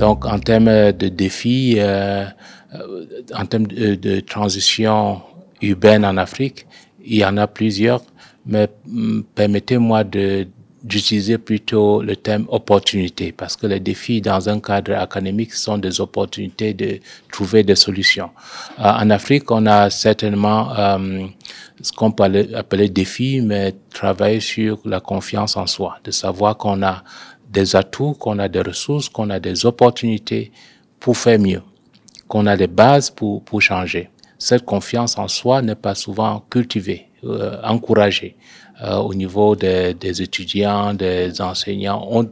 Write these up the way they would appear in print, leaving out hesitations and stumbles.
Donc, en termes de défis, en termes de transition urbaine en Afrique, il y en a plusieurs, mais permettez-moi d'utiliser plutôt le terme opportunité, parce que les défis dans un cadre académique sont des opportunités de trouver des solutions. En Afrique, on a certainement ce qu'on peut appeler défis, mais travailler sur la confiance en soi, de savoir qu'on a des atouts, qu'on a des ressources, qu'on a des opportunités pour faire mieux, qu'on a des bases pour changer. Cette confiance en soi n'est pas souvent cultivée, encouragée. Au niveau des étudiants, des enseignants,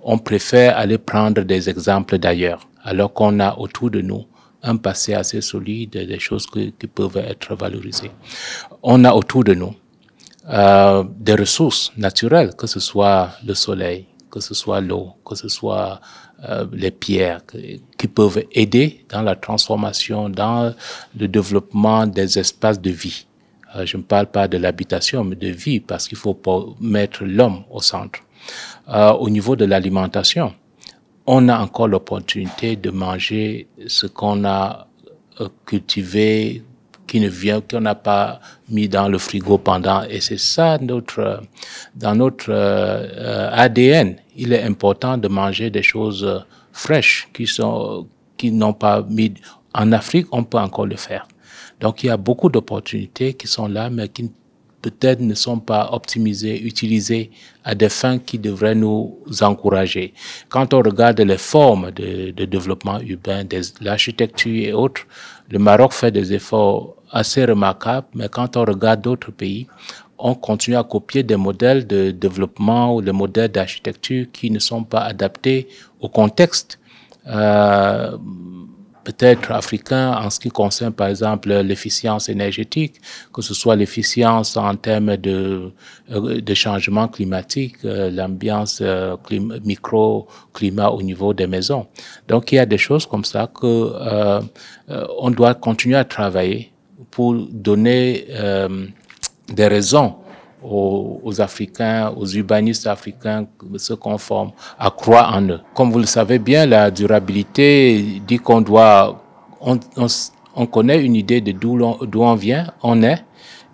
on préfère aller prendre des exemples d'ailleurs, alors qu'on a autour de nous un passé assez solide, des choses qui peuvent être valorisées. On a autour de nous des ressources naturelles, que ce soit le soleil, que ce soit l'eau, que ce soit les pierres, qui peuvent aider dans la transformation, dans le développement des espaces de vie. Je ne parle pas de l'habitation, mais de vie, parce qu'il faut mettre l'homme au centre. Au niveau de l'alimentation, on a encore l'opportunité de manger ce qu'on a cultivé, qu'on n'a pas mis dans le frigo pendant, et c'est ça dans notre ADN. Il est important de manger des choses fraîches qui n'ont pas mis. En Afrique, on peut encore le faire. Donc, il y a beaucoup d'opportunités qui sont là, mais qui peut-être ne sont pas optimisées, utilisées à des fins qui devraient nous encourager. Quand on regarde les formes de développement urbain, l'architecture et autres, le Maroc fait des efforts assez remarquables, mais quand on regarde d'autres pays, on continue à copier des modèles de développement ou des modèles d'architecture qui ne sont pas adaptés au contexte peut-être africain en ce qui concerne par exemple l'efficience énergétique, que ce soit l'efficience en termes de changement climatique, l'ambiance microclimat au niveau des maisons. Donc il y a des choses comme ça que on doit continuer à travailler pour donner des raisons aux Africains, aux urbanistes africains, ceux qu'on forme, à croire en eux. Comme vous le savez bien, la durabilité dit qu'on doit, on connaît une idée de d'où on vient, on est,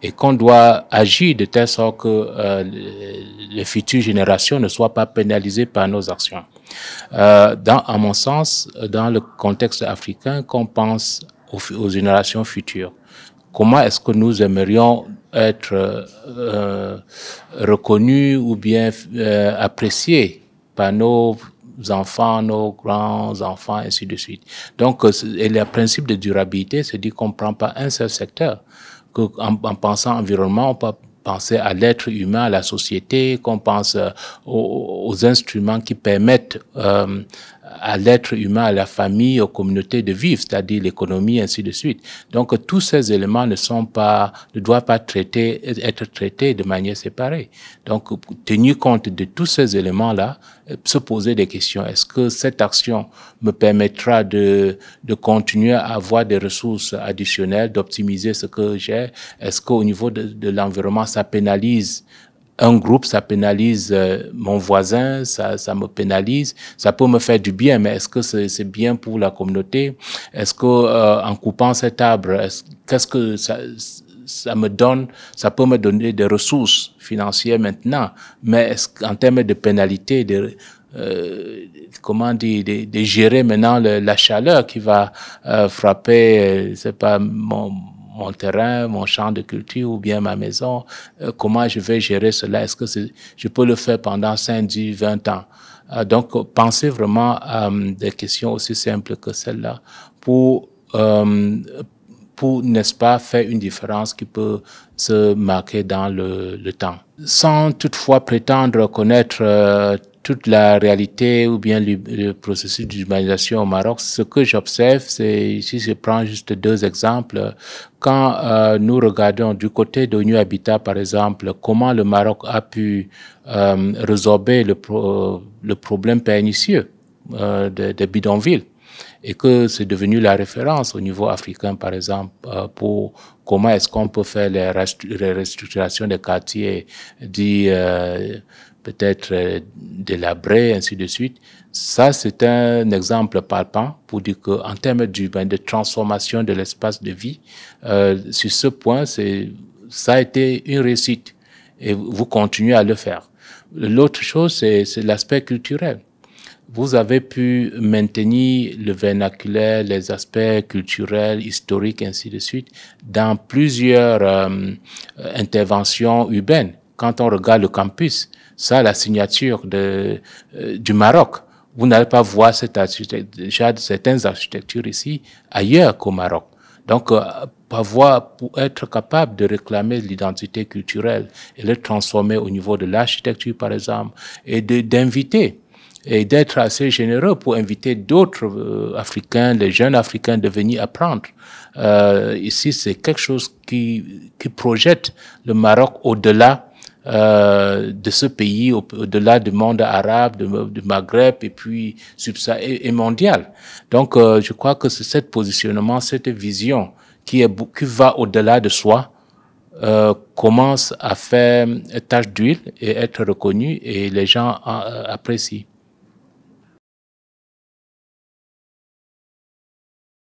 et qu'on doit agir de telle sorte que les futures générations ne soient pas pénalisées par nos actions. À mon sens, dans le contexte africain, qu'on pense aux générations futures. Comment est-ce que nous aimerions être reconnus ou bien appréciés par nos enfants, nos grands-enfants, ainsi de suite. Donc, et le principe de durabilité, c'est dire qu'on ne prend pas un seul secteur. En pensant environnement, on peut penser à l'être humain, à la société, qu'on pense aux instruments qui permettent à l'être humain, à la famille, aux communautés de vivre, c'est-à-dire l'économie, ainsi de suite. Donc, tous ces éléments ne doivent pas être traités de manière séparée. Donc, tenu compte de tous ces éléments-là, se poser des questions. Est-ce que cette action me permettra de continuer à avoir des ressources additionnelles, d'optimiser ce que j'ai? Est-ce qu'au niveau de l'environnement, ça pénalise un groupe, ça pénalise mon voisin, ça me pénalise, ça peut me faire du bien, mais est-ce que c'est bien pour la communauté? Est-ce que en coupant cet arbre, qu'est-ce que ça me donne? Ça peut me donner des ressources financières maintenant, mais est-ce qu'en termes de pénalité, de gérer maintenant la chaleur qui va frapper, c'est pas mon terrain, mon champ de culture ou bien ma maison, comment je vais gérer cela? Est-ce que je peux le faire pendant 5, 10, 20 ans? Donc, pensez vraiment à des questions aussi simples que celle-là pour n'est-ce pas, faire une différence qui peut se marquer dans le temps. Sans toutefois prétendre connaître toute la réalité ou bien le processus d'urbanisation au Maroc, ce que j'observe, c'est, si je prends juste 2 exemples, quand nous regardons du côté d'ONU Habitat, par exemple, comment le Maroc a pu résorber le problème pernicieux des bidonvilles, et que c'est devenu la référence au niveau africain, par exemple, pour comment est-ce qu'on peut faire les restructurations des quartiers dits peut-être délabrés, ainsi de suite. Ça, c'est un exemple palpant pour dire qu'en termes d'urbain, de transformation de l'espace de vie, sur ce point, ça a été une réussite et vous continuez à le faire. L'autre chose, c'est l'aspect culturel. Vous avez pu maintenir le vernaculaire, les aspects culturels, historiques, ainsi de suite, dans plusieurs interventions urbaines. Quand on regarde le campus, ça, la signature du Maroc, vous n'allez pas voir certaines architectures ici ailleurs qu'au Maroc. Donc, pour être capable de réclamer l'identité culturelle et le transformer au niveau de l'architecture, par exemple, et d'inviter et d'être assez généreux pour inviter d'autres Africains, les jeunes Africains, de venir apprendre. Ici, c'est quelque chose qui projette le Maroc au-delà de ce pays, au-delà du monde arabe, du Maghreb et puis et mondial. Donc, je crois que c'est ce positionnement, cette vision qui va au-delà de soi, commence à faire tâche d'huile et être reconnue et les gens apprécient.